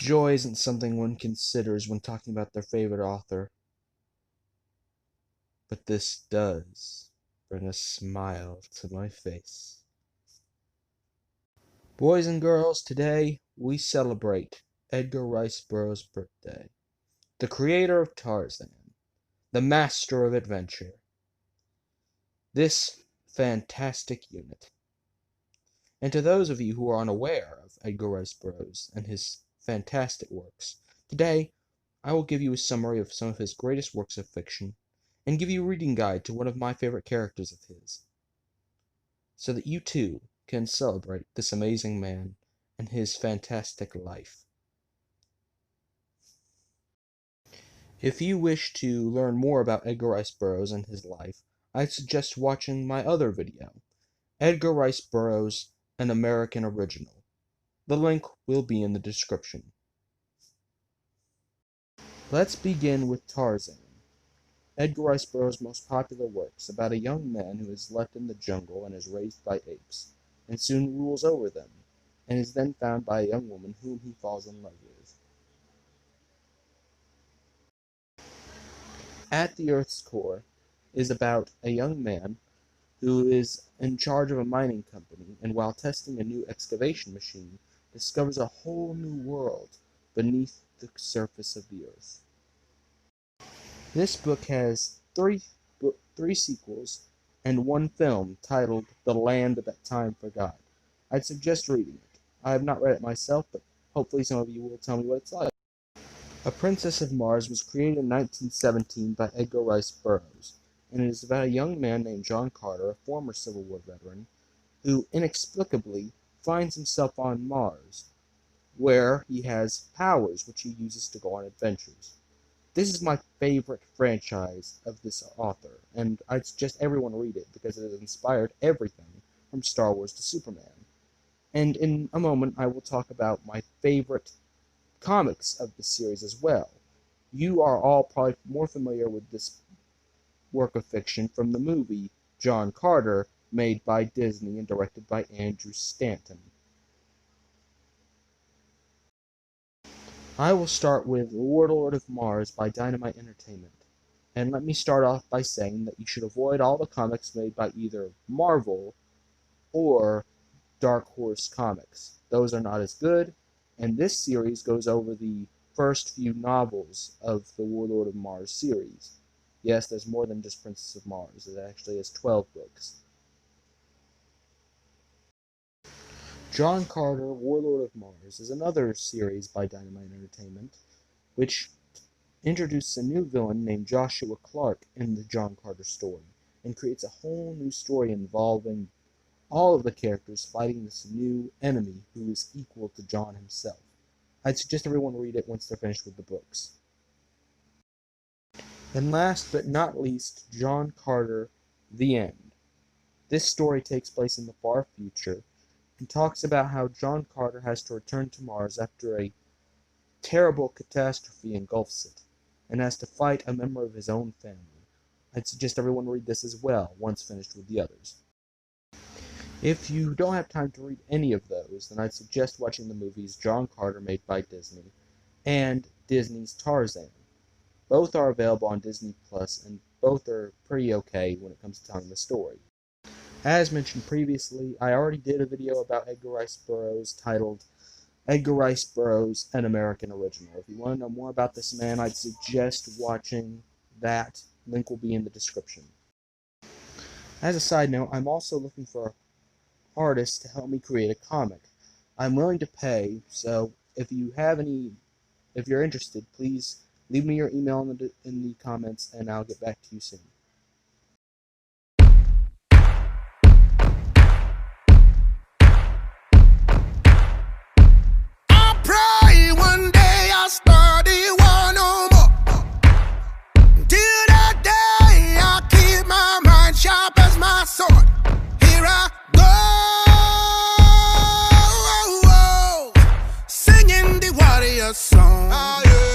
Joy isn't something one considers when talking about their favorite author, but this does bring a smile to my face. Boys and girls, today we celebrate Edgar Rice Burroughs' birthday, the creator of Tarzan, the master of adventure. This fantastic unit. And to those of you who are unaware of Edgar Rice Burroughs and his fantastic works, today I will give you a summary of some of his greatest works of fiction and give you a reading guide to one of my favorite characters of his, so that you too can celebrate this amazing man and his fantastic life. If you wish to learn more about Edgar Rice Burroughs and his life, I'd suggest watching my other video, Edgar Rice Burroughs, an American Original. The link will be in the description. Let's begin with Tarzan, Edgar Rice Burroughs' most popular works, about a young man who is left in the jungle and is raised by apes, and soon rules over them, and is then found by a young woman whom he falls in love with. At the Earth's Core is about a young man who is in charge of a mining company, and while testing a new excavation machine, discovers a whole new world beneath the surface of the Earth. This book has three sequels and one film titled The Land That Time Forgot. I'd suggest reading it. I have not read it myself, but hopefully some of you will tell me what it's like. A Princess of Mars was created in 1917 by Edgar Rice Burroughs, and it is about a young man named John Carter, a former Civil War veteran, who inexplicably finds himself on Mars, where he has powers which he uses to go on adventures. This is my favorite franchise of this author, and I'd suggest everyone read it because it has inspired everything from Star Wars to Superman. And in a moment, I will talk about my favorite comics of the series as well. You are all probably more familiar with this work of fiction from the movie John Carter, made by Disney and directed by Andrew Stanton. I will start with Warlord of Mars by Dynamite Entertainment. And let me start off by saying that you should avoid all the comics made by either Marvel or Dark Horse Comics. Those are not as good, and this series goes over the first few novels of the Warlord of Mars series. Yes, there's more than just Princess of Mars. It actually has 12 books. John Carter, Warlord of Mars, is another series by Dynamite Entertainment, which introduces a new villain named Joshua Clark in the John Carter story, and creates a whole new story involving all of the characters fighting this new enemy who is equal to John himself. I'd suggest everyone read it once they're finished with the books. And last but not least, John Carter, The End. This story takes place in the far future, and talks about how John Carter has to return to Mars after a terrible catastrophe engulfs it, and has to fight a member of his own family. I'd suggest everyone read this as well, once finished with the others. If you don't have time to read any of those, then I'd suggest watching the movies John Carter, made by Disney, and Disney's Tarzan. Both are available on Disney Plus, and both are pretty okay when it comes to telling the story. As mentioned previously, I already did a video about Edgar Rice Burroughs titled Edgar Rice Burroughs, an American Original. If you want to know more about this man, I'd suggest watching that. Link will be in the description. As a side note, I'm also looking for artists to help me create a comic. I'm willing to pay, so if you're interested, please leave me your email in the comments, and I'll get back to you soon. Song. Oh, yeah.